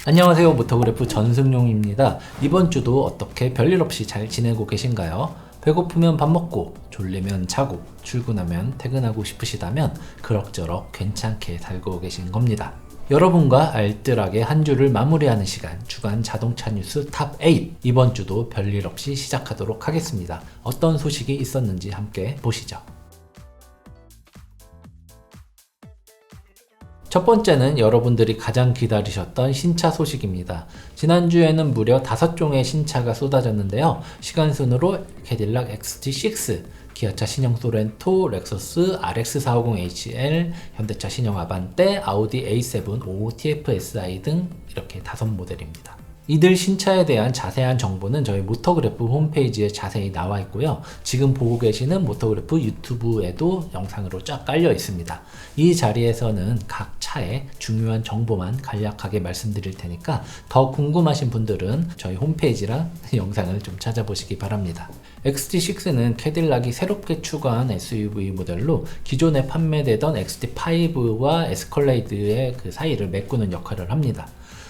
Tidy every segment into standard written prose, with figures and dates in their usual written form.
안녕하세요, 모터그래프 전승용입니다. 이번 주도 어떻게 별일 없이 잘 지내고 계신가요? 배고프면 밥 먹고, 졸리면 자고, 출근하면 퇴근하고 싶으시다면 그럭저럭 괜찮게 살고 계신 겁니다. 여러분과 알뜰하게 한 주를 마무리하는 시간, 주간 자동차 뉴스 탑 8. 이번 주도 별일 없이 시작하도록 하겠습니다. 어떤 소식이 있었는지 함께 보시죠. 첫 번째는 여러분들이 가장 기다리셨던 신차 소식입니다. 지난주에는 무려 5종의 신차가 쏟아졌는데요. 시간순으로 캐딜락 XT6, 기아차 신형 소렌토, 렉서스 RX450HL, 현대차 신형 아반떼, 아우디 A7, 5 TFSI 등 이렇게 5모델입니다. 이들 신차에 대한 자세한 정보는 저희 모터그래프 홈페이지에 자세히 나와 있고요. 지금 보고 계시는 모터그래프 유튜브에도 영상으로 쫙 깔려 있습니다. 이 자리에서는 각 차의 중요한 정보만 간략하게 말씀드릴 테니까 더 궁금하신 분들은 저희 홈페이지랑 영상을 좀 찾아보시기 바랍니다. XT6는 캐딜락이 새롭게 추가한 SUV 모델로 기존에 판매되던 XT5와 에스컬레이드의 그 사이를 메꾸는 역할을 합니다.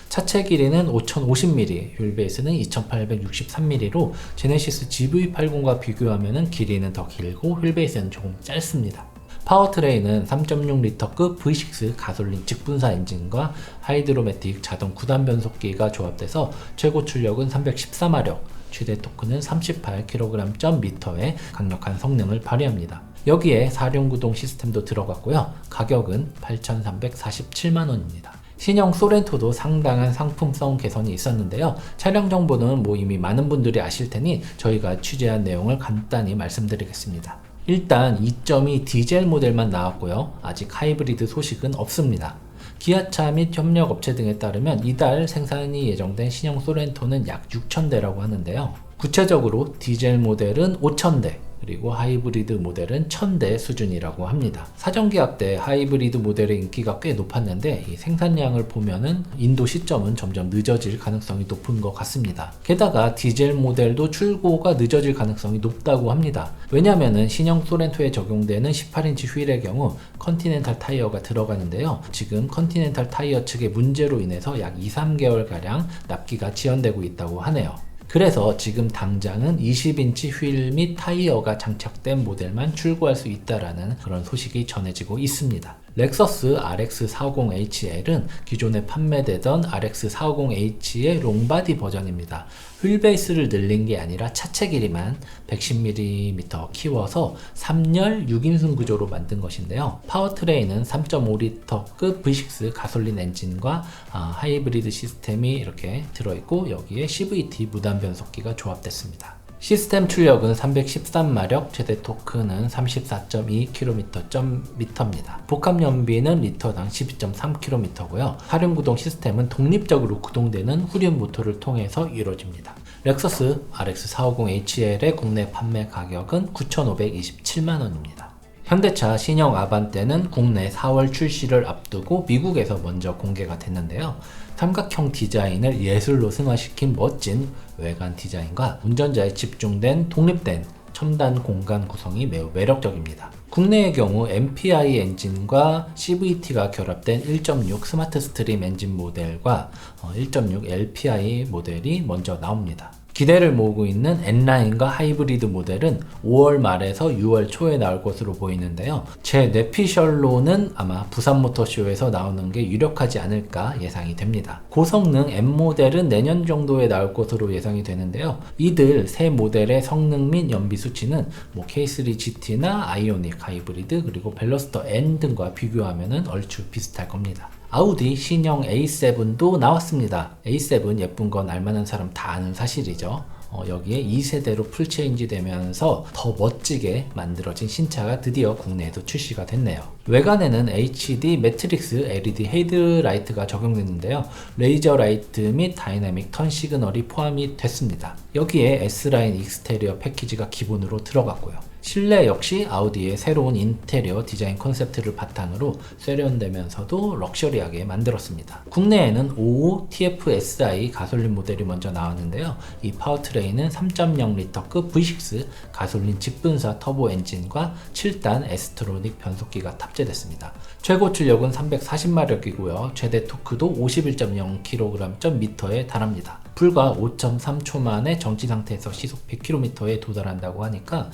차체 길이는 5050mm, 휠베이스는 2863mm로 제네시스 GV80과 비교하면 길이는 더 길고 휠베이스는 조금 짧습니다. 파워트레인은 3.6L급 V6 가솔린 직분사 엔진과 하이드로매틱 자동 9단 변속기가 조합돼서 최고 출력은 314마력, 최대 토크는 38kgm의 강력한 성능을 발휘합니다. 여기에 4륜구동 시스템도 들어갔고요. 가격은 8,347만원입니다. 신형 소렌토도 상당한 상품성 개선이 있었는데요. 차량 정보는 이미 많은 분들이 아실 테니 저희가 취재한 내용을 간단히 말씀드리겠습니다. 일단 2.2 디젤 모델만 나왔고요. 아직 하이브리드 소식은 없습니다. 기아차 및 협력업체 등에 따르면 이달 생산이 예정된 신형 소렌토는 약 6,000대라고 하는데요. 구체적으로 디젤 모델은 5,000대, 그리고 하이브리드 모델은 1000대 수준이라고 합니다. 사전계약 때 하이브리드 모델의 인기가 꽤 높았는데 이 생산량을 보면은 인도 시점은 점점 늦어질 가능성이 높은 것 같습니다. 게다가 디젤 모델도 출고가 늦어질 가능성이 높다고 합니다. 왜냐면은 신형 소렌토에 적용되는 18인치 휠의 경우 컨티넨탈 타이어가 들어가는데요. 지금 컨티넨탈 타이어 측의 문제로 인해서 약 2-3개월가량 납기가 지연되고 있다고 하네요. 그래서 지금 당장은 20인치 휠 및 타이어가 장착된 모델만 출고할 수 있다라는 그런 소식이 전해지고 있습니다. 렉서스 RX450HL은 기존에 판매되던 RX450H의 롱바디 버전입니다. 휠베이스를 늘린 게 아니라 차체 길이만 110mm 키워서 3열 6인승 구조로 만든 것인데요. 파워트레인은 3.5L급 V6 가솔린 엔진과 하이브리드 시스템이 이렇게 들어있고 여기에 CVT 무단 변속기가 조합됐습니다. 시스템 출력은 313마력, 최대 토크는 34.2kgm입니다. 복합 연비는 리터당 12.3km고요. 4륜구동 시스템은 독립적으로 구동되는 후륜 모터를 통해서 이루어집니다. 렉서스 RX450HL의 국내 판매 가격은 9,527만원입니다. 현대차 신형 아반떼는 국내 4월 출시를 앞두고 미국에서 먼저 공개가 됐는데요. 삼각형 디자인을 예술로 승화시킨 멋진 외관 디자인과 운전자에 집중된 독립된 첨단 공간 구성이 매우 매력적입니다. 국내의 경우 MPI 엔진과 CVT가 결합된 1.6 스마트 스트림 엔진 모델과 1.6 LPI 모델이 먼저 나옵니다. 기대를 모으고 있는 N라인과 하이브리드 모델은 5월 말에서 6월 초에 나올 것으로 보이는데요. 제 뇌피셜로는 아마 부산모터쇼에서 나오는 게 유력하지 않을까 예상이 됩니다. 고성능 M모델은 내년 정도에 나올 것으로 예상이 되는데요. 이들 세 모델의 성능 및 연비 수치는 K3 GT나 아이오닉 하이브리드 그리고 벨로스터 N 등과 비교하면 얼추 비슷할 겁니다. 아우디 신형 A7도 나왔습니다. A7 예쁜 건 알만한 사람 다 아는 사실이죠. 여기에 2세대로 풀체인지 되면서 더 멋지게 만들어진 신차가 드디어 국내에도 출시가 됐네요. 외관에는 HD 매트릭스 LED 헤드라이트가 적용됐는데요. 레이저 라이트 및 다이나믹 턴 시그널이 포함이 됐습니다. 여기에 S라인 익스테리어 패키지가 기본으로 들어갔고요. 실내 역시 아우디의 새로운 인테리어 디자인 컨셉트를 바탕으로 세련되면서도 럭셔리하게 만들었습니다. 국내에는 55 TFSI 가솔린 모델이 먼저 나왔는데요. 이 파워트레인은 3.0L급 V6 가솔린 직분사 터보 엔진과 7단 에스트로닉 변속기가 탑재됐습니다. 최고 출력은 340마력이고요. 최대 토크도 51.0kg/m에 달합니다. 불과 5.3초 만에 정지 상태에서 시속 100km에 도달한다고 하니까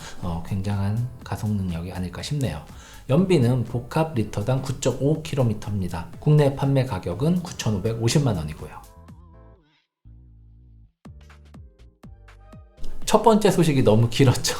굉장한 가속 능력이 아닐까 싶네요. 연비는 복합 리터당 9.5km입니다. 국내 판매 가격은 9,550만 원이고요. 첫 번째 소식이 너무 길었죠.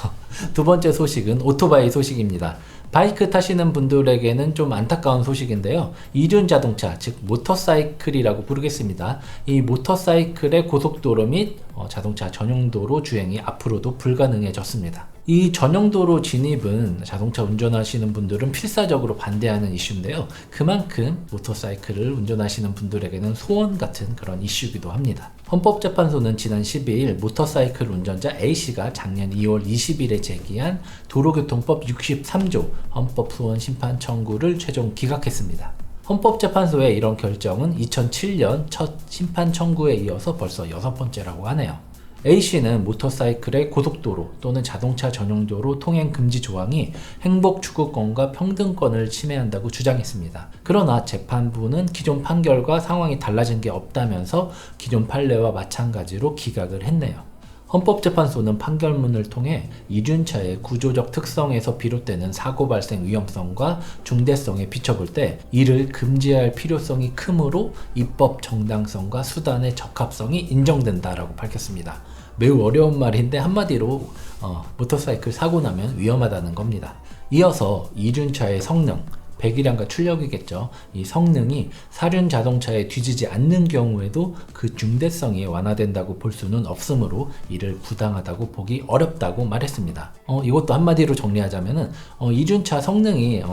두 번째 소식은 오토바이 소식입니다. 바이크 타시는 분들에게는 좀 안타까운 소식인데요. 이륜 자동차, 즉 모터사이클이라고 부르겠습니다. 이 모터사이클의 고속도로 및 자동차 전용도로 주행이 앞으로도 불가능해졌습니다. 이 전용도로 진입은 자동차 운전하시는 분들은 필사적으로 반대하는 이슈인데요. 그만큼 모터사이클을 운전하시는 분들에게는 소원 같은 그런 이슈이기도 합니다. 헌법재판소는 지난 12일 모터사이클 운전자 A씨가 작년 2월 20일에 제기한 도로교통법 63조 헌법소원 심판 청구를 최종 기각했습니다. 헌법재판소의 이런 결정은 2007년 첫 심판 청구에 이어서 벌써 6번째라고 하네요. A씨는 모터사이클의 고속도로 또는 자동차 전용도로 통행 금지 조항이 행복 추구권과 평등권을 침해한다고 주장했습니다. 그러나 재판부는 기존 판결과 상황이 달라진 게 없다면서 기존 판례와 마찬가지로 기각을 했네요. 헌법재판소는 판결문을 통해 이륜차의 구조적 특성에서 비롯되는 사고 발생 위험성과 중대성에 비춰볼 때 이를 금지할 필요성이 크므로 입법 정당성과 수단의 적합성이 인정된다라고 밝혔습니다. 매우 어려운 말인데 한마디로 모터사이클 사고 나면 위험하다는 겁니다. 이어서 이륜차의 성능, 배기량과 출력이겠죠. 이 성능이 사륜 자동차에 뒤지지 않는 경우에도 그 중대성이 완화된다고 볼 수는 없으므로 이를 부당하다고 보기 어렵다고 말했습니다. 이것도 한마디로 정리하자면은 이륜차 성능이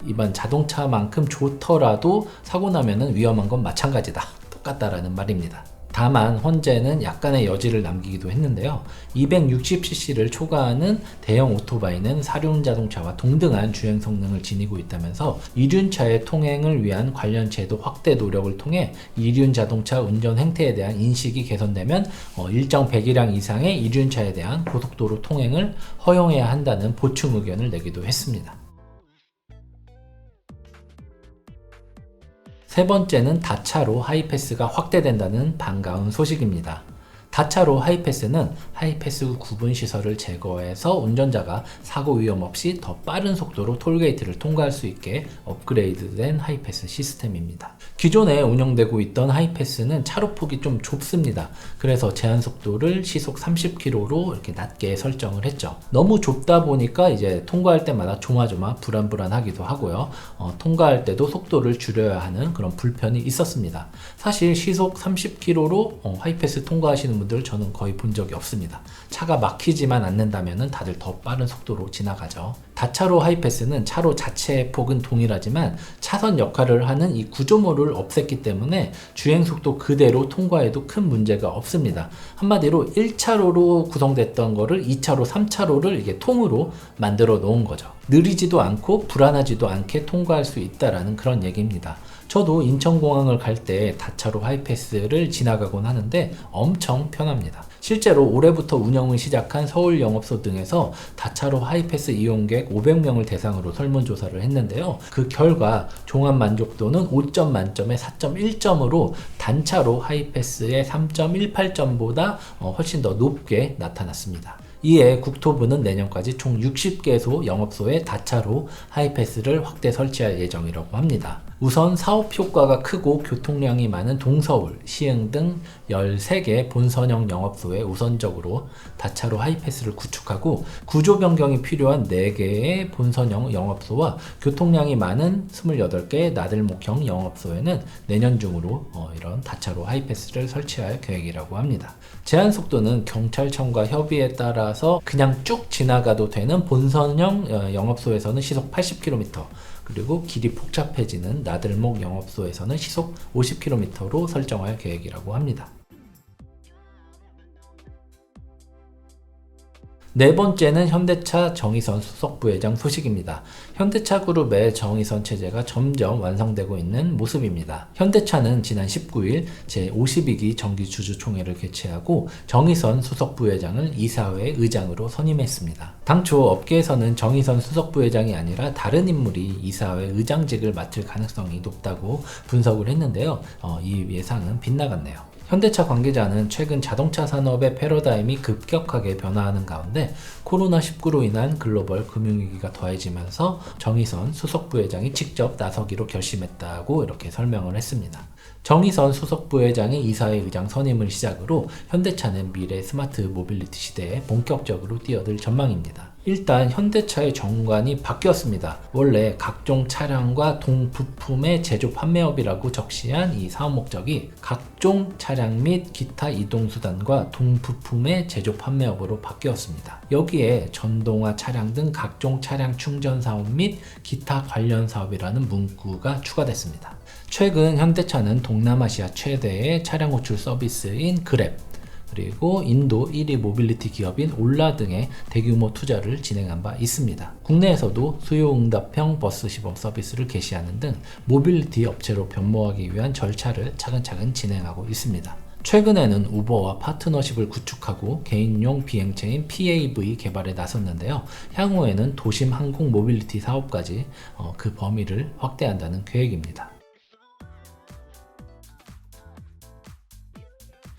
일반 자동차만큼 좋더라도 사고 나면은 위험한 건 마찬가지다. 똑같다라는 말입니다. 다만 현재는 약간의 여지를 남기기도 했는데요. 260cc를 초과하는 대형 오토바이는 사륜 자동차와 동등한 주행 성능을 지니고 있다면서 이륜차의 통행을 위한 관련 제도 확대 노력을 통해 이륜 자동차 운전 행태에 대한 인식이 개선되면 일정 배기량 이상의 이륜차에 대한 고속도로 통행을 허용해야 한다는 보충 의견을 내기도 했습니다. 세 번째는 다차로 하이패스가 확대된다는 반가운 소식입니다. 다차로 하이패스는 하이패스 구분 시설을 제거해서 운전자가 사고 위험 없이 더 빠른 속도로 톨게이트를 통과할 수 있게 업그레이드된 하이패스 시스템입니다. 기존에 운영되고 있던 하이패스는 차로폭이 좀 좁습니다. 그래서 제한 속도를 시속 30km로 이렇게 낮게 설정을 했죠. 너무 좁다 보니까 이제 통과할 때마다 조마조마 불안불안하기도 하고요. 통과할 때도 속도를 줄여야 하는 그런 불편이 있었습니다. 사실 시속 30km로 하이패스 통과하시는 분들 저는 거의 본 적이 없습니다. 차가 막히지만 않는다면 다들 더 빠른 속도로 지나가죠. 다차로 하이패스는 차로 자체의 폭은 동일하지만 차선 역할을 하는 이 구조물을 없앴기 때문에 주행속도 그대로 통과해도 큰 문제가 없습니다. 한마디로 1차로로 구성됐던 거를 2차로, 3차로를 이게 통으로 만들어 놓은 거죠. 느리지도 않고 불안하지도 않게 통과할 수 있다라는 그런 얘기입니다. 저도 인천공항을 갈 때 다차로 하이패스를 지나가곤 하는데 엄청 편합니다. 실제로 올해부터 운영을 시작한 서울 영업소 등에서 다차로 하이패스 이용객 500명을 대상으로 설문조사를 했는데요. 그 결과 종합 만족도는 5점 만점에 4.1점으로 단차로 하이패스의 3.18점보다 훨씬 더 높게 나타났습니다. 이에 국토부는 내년까지 총 60개소 영업소에 다차로 하이패스를 확대 설치할 예정이라고 합니다. 우선 사업 효과가 크고 교통량이 많은 동서울, 시흥 등 13개 본선형 영업소에 우선적으로 다차로 하이패스를 구축하고 구조 변경이 필요한 4개의 본선형 영업소와 교통량이 많은 28개 나들목형 영업소에는 내년 중으로 이런 다차로 하이패스를 설치할 계획이라고 합니다. 제한 속도는 경찰청과 협의에 따라서 그냥 쭉 지나가도 되는 본선형 영업소에서는 시속 80km, 그리고 길이 복잡해지는 나들목 영업소에서는 시속 50km로 설정할 계획이라고 합니다. 네 번째는 현대차 정의선 수석 부회장 소식입니다. 현대차 그룹의 정의선 체제가 점점 완성되고 있는 모습입니다. 현대차는 지난 19일 제52기 정기주주총회를 개최하고 정의선 수석 부회장을 이사회 의장으로 선임했습니다. 당초 업계에서는 정의선 수석 부회장이 아니라 다른 인물이 이사회 의장직을 맡을 가능성이 높다고 분석을 했는데요. 이 예상은 빗나갔네요. 현대차 관계자는 최근 자동차 산업의 패러다임이 급격하게 변화하는 가운데 코로나19로 인한 글로벌 금융위기가 더해지면서 정의선 수석 부회장이 직접 나서기로 결심했다고 이렇게 설명을 했습니다. 정의선 수석 부회장이 이사회 의장 선임을 시작으로 현대차는 미래 스마트 모빌리티 시대에 본격적으로 뛰어들 전망입니다. 일단 현대차의 정관이 바뀌었습니다. 원래 각종 차량과 동부품의 제조 판매업이라고 적시한 이 사업 목적이 각종 차량 및 기타 이동수단과 동부품의 제조 판매업으로 바뀌었습니다. 여기에 전동화 차량 등 각종 차량 충전 사업 및 기타 관련 사업이라는 문구가 추가됐습니다. 최근 현대차는 동남아시아 최대의 차량 호출 서비스인 그랩, 그리고 인도 1위 모빌리티 기업인 올라 등의 대규모 투자를 진행한 바 있습니다. 국내에서도 수요응답형 버스 시범 서비스를 개시하는 등 모빌리티 업체로 변모하기 위한 절차를 차근차근 진행하고 있습니다. 최근에는 우버와 파트너십을 구축하고 개인용 비행체인 PAV 개발에 나섰는데요. 향후에는 도심 항공 모빌리티 사업까지 그 범위를 확대한다는 계획입니다.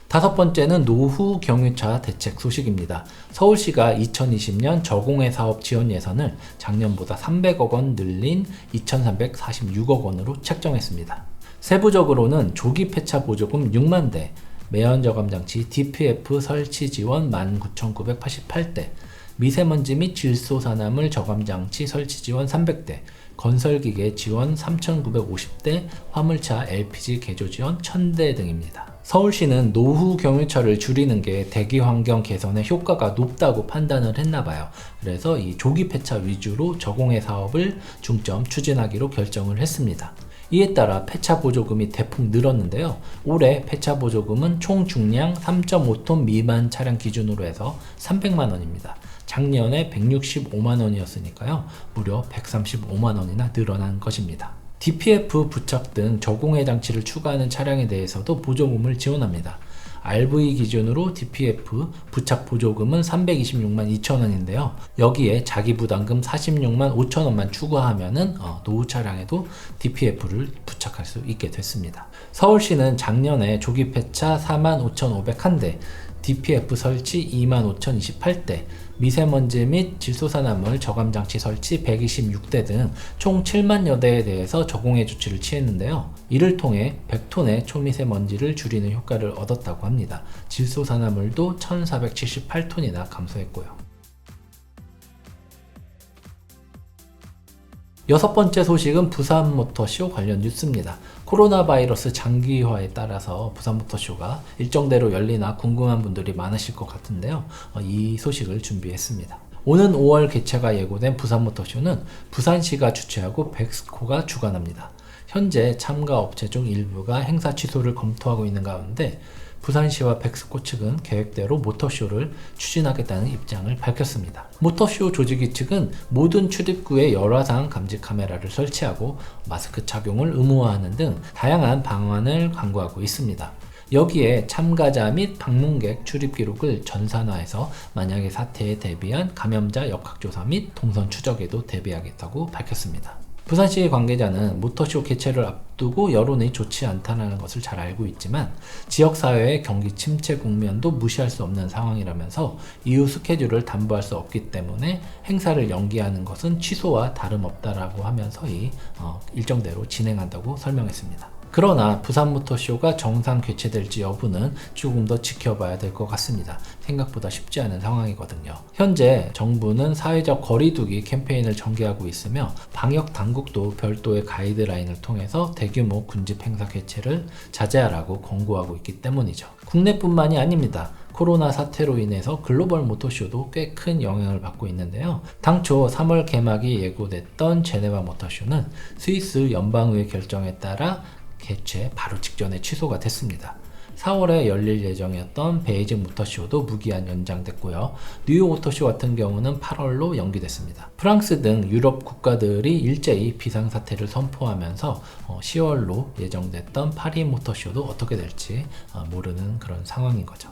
다섯 번째는 노후 경유차 대책 소식입니다. 서울시가 2020년 저공해 사업 지원 예산을 작년보다 300억 원 늘린 2,346억 원으로 책정했습니다. 세부적으로는 조기 폐차 보조금 6만 대, 매연 저감 장치 DPF 설치 지원 19,988대, 미세먼지 및 질소 산화물 저감 장치 설치 지원 300대, 건설기계 지원 3,950대, 화물차 LPG 개조 지원 1,000대 등입니다. 서울시는 노후 경유차를 줄이는 게 대기 환경 개선에 효과가 높다고 판단을 했나봐요. 그래서 이 조기 폐차 위주로 저공해 사업을 중점 추진하기로 결정을 했습니다. 이에 따라 폐차 보조금이 대폭 늘었는데요. 올해 폐차 보조금은 총 중량 3.5톤 미만 차량 기준으로 해서 300만 원입니다. 작년에 165만 원이었으니까요. 무려 135만 원이나 늘어난 것입니다. DPF 부착 등 저공해 장치를 추가하는 차량에 대해서도 보조금을 지원합니다. RV 기준으로 DPF 부착 보조금은 326만 2천 원인데요. 여기에 자기부담금 46만 5천 원만 추가하면은 노후 차량에도 DPF를 부착할 수 있게 됐습니다. 서울시는 작년에 조기 폐차 4만 5,501대, DPF 설치 25,028대, 미세먼지 및 질소산화물 저감장치 설치 126대 등 총 7만여 대에 대해서 저공해 조치를 취했는데요. 이를 통해 100톤의 초미세먼지를 줄이는 효과를 얻었다고 합니다. 질소산화물도 1,478톤이나 감소했고요. 여섯 번째 소식은 부산모터쇼 관련 뉴스입니다. 코로나 바이러스 장기화에 따라서 부산모터쇼가 일정대로 열리나 궁금한 분들이 많으실 것 같은데요. 이 소식을 준비했습니다. 오는 5월 개최가 예고된 부산모터쇼는 부산시가 주최하고 백스코가 주관합니다. 현재 참가 업체 중 일부가 행사 취소를 검토하고 있는 가운데 부산시와 백스코 측은 계획대로 모터쇼를 추진하겠다는 입장을 밝혔습니다. 모터쇼 조직위 측은 모든 출입구에 열화상 감지 카메라를 설치하고 마스크 착용을 의무화하는 등 다양한 방안을 강구하고 있습니다. 여기에 참가자 및 방문객 출입 기록을 전산화해서 만약의 사태에 대비한 감염자 역학조사 및 동선 추적에도 대비하겠다고 밝혔습니다. 부산시 관계자는 모터쇼 개최를 앞두고 여론이 좋지 않다는 것을 잘 알고 있지만 지역사회의 경기 침체 국면도 무시할 수 없는 상황이라면서 이후 스케줄을 담보할 수 없기 때문에 행사를 연기하는 것은 취소와 다름없다라고 하면서 일정대로 진행한다고 설명했습니다. 그러나 부산모터쇼가 정상 개최될지 여부는 조금 더 지켜봐야 될 것 같습니다. 생각보다 쉽지 않은 상황이거든요. 현재 정부는 사회적 거리두기 캠페인을 전개하고 있으며 방역 당국도 별도의 가이드라인을 통해서 대규모 군집 행사 개최를 자제하라고 권고하고 있기 때문이죠. 국내뿐만이 아닙니다. 코로나 사태로 인해서 글로벌 모터쇼도 꽤 큰 영향을 받고 있는데요. 당초 3월 개막이 예고됐던 제네바 모터쇼는 스위스 연방의회 결정에 따라 개최 바로 직전에 취소가 됐습니다. 4월에 열릴 예정이었던 베이징 모터쇼도 무기한 연장됐고요. 뉴욕 오토쇼 같은 경우는 8월로 연기됐습니다. 프랑스 등 유럽 국가들이 일제히 비상사태를 선포하면서 10월로 예정됐던 파리 모터쇼도 어떻게 될지 모르는 그런 상황인 거죠.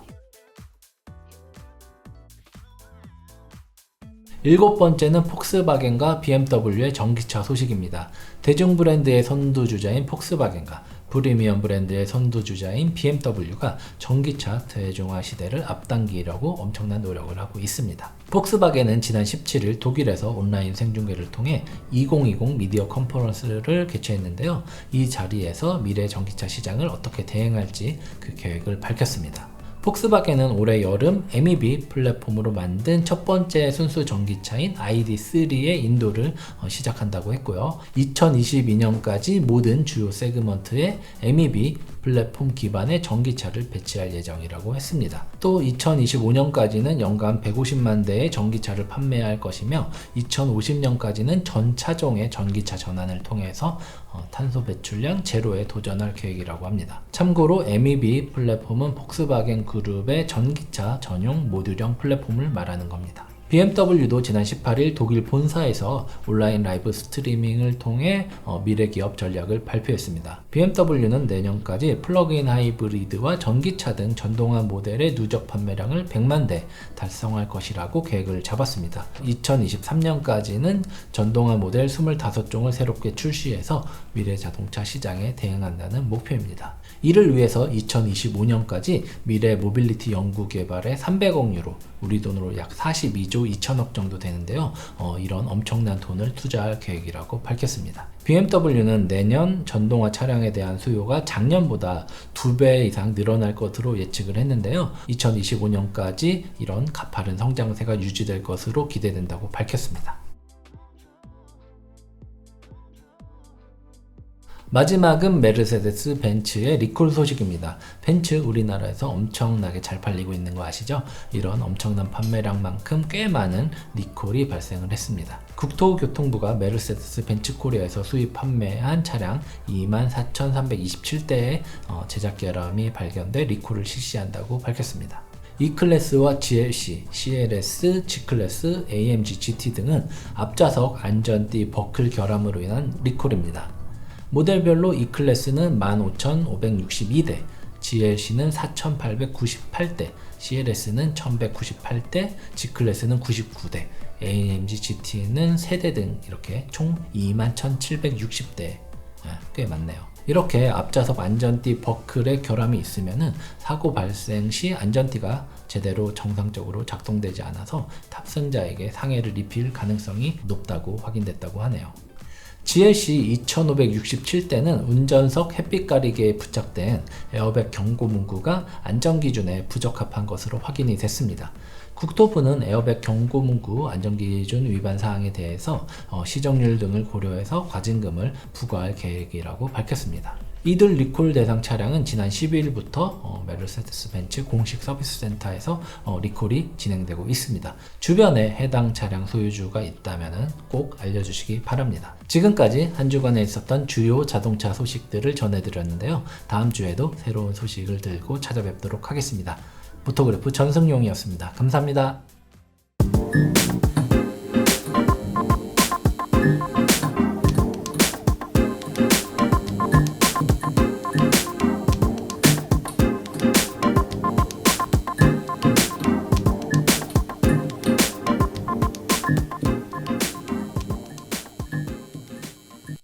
7번째는 폭스바겐과 BMW의 전기차 소식입니다. 대중 브랜드의 선두주자인 폭스바겐과 프리미엄 브랜드의 선두주자인 BMW가 전기차 대중화 시대를 앞당기려고 엄청난 노력을 하고 있습니다. 폭스바겐은 지난 17일 독일에서 온라인 생중계를 통해 2020 미디어 컨퍼런스를 개최했는데요. 이 자리에서 미래 전기차 시장을 어떻게 대응할지 그 계획을 밝혔습니다. 폭스바겐은 올해 여름 MEB 플랫폼으로 만든 첫 번째 순수 전기차인 ID.3의 인도를 시작한다고 했고요. 2022년까지 모든 주요 세그먼트에 MEB 플랫폼 기반의 전기차를 배치할 예정이라고 했습니다. 또 2025년까지는 연간 150만 대의 전기차를 판매할 것이며 2050년까지는 전 차종의 전기차 전환을 통해서 탄소 배출량 제로에 도전할 계획이라고 합니다. 참고로 MEB 플랫폼은 폭스바겐 그룹의 전기차 전용 모듈형 플랫폼을 말하는 겁니다. BMW도 지난 18일 독일 본사에서 온라인 라이브 스트리밍을 통해 미래 기업 전략을 발표했습니다. BMW는 내년까지 플러그인 하이브리드와 전기차 등 전동화 모델의 누적 판매량을 100만 대 달성할 것이라고 계획을 잡았습니다. 2023년까지는 전동화 모델 25종을 새롭게 출시해서 미래 자동차 시장에 대응한다는 목표입니다. 이를 위해서 2025년까지 미래 모빌리티 연구 개발에 300억 유로, 우리 돈으로 약 42조 2천억 정도 되는데요. 이런 엄청난 돈을 투자할 계획이라고 밝혔습니다. BMW는 내년 전동화 차량에 대한 수요가 작년보다 2배 이상 늘어날 것으로 예측을 했는데요. 2025년까지 이런 가파른 성장세가 유지될 것으로 기대된다고 밝혔습니다. 마지막은 메르세데스 벤츠의 리콜 소식입니다. 벤츠 우리나라에서 엄청나게 잘 팔리고 있는 거 아시죠? 이런 엄청난 판매량만큼 꽤 많은 리콜이 발생을 했습니다. 국토교통부가 메르세데스 벤츠 코리아에서 수입 판매한 차량 24,327대의 제작 결함이 발견돼 리콜을 실시한다고 밝혔습니다. E클래스와 GLC, CLS, G클래스, AMG GT 등은 앞좌석 안전띠 버클 결함으로 인한 리콜입니다. 모델별로 E클래스는 15,562대, GLC는 4,898대, CLS는 1,198대, G클래스는 99대, AMG GT는 3대 등 이렇게 총 21,760대, 꽤 많네요. 이렇게 앞좌석 안전띠 버클에 결함이 있으면 사고 발생 시 안전띠가 제대로 정상적으로 작동되지 않아서 탑승자에게 상해를 입힐 가능성이 높다고 확인됐다고 하네요. GLC 2567대는 운전석 햇빛 가리개에 부착된 에어백 경고 문구가 안전기준에 부적합한 것으로 확인이 됐습니다. 국토부는 에어백 경고 문구 안전기준 위반 사항에 대해서 시정률 등을 고려해서 과징금을 부과할 계획이라고 밝혔습니다. 이들 리콜 대상 차량은 지난 12일부터 메르세데스 벤츠 공식 서비스 센터에서 리콜이 진행되고 있습니다. 주변에 해당 차량 소유주가 있다면 꼭 알려주시기 바랍니다. 지금까지 한 주간에 있었던 주요 자동차 소식들을 전해드렸는데요. 다음 주에도 새로운 소식을 들고 찾아뵙도록 하겠습니다. 모토그래프 전승용이었습니다. 감사합니다.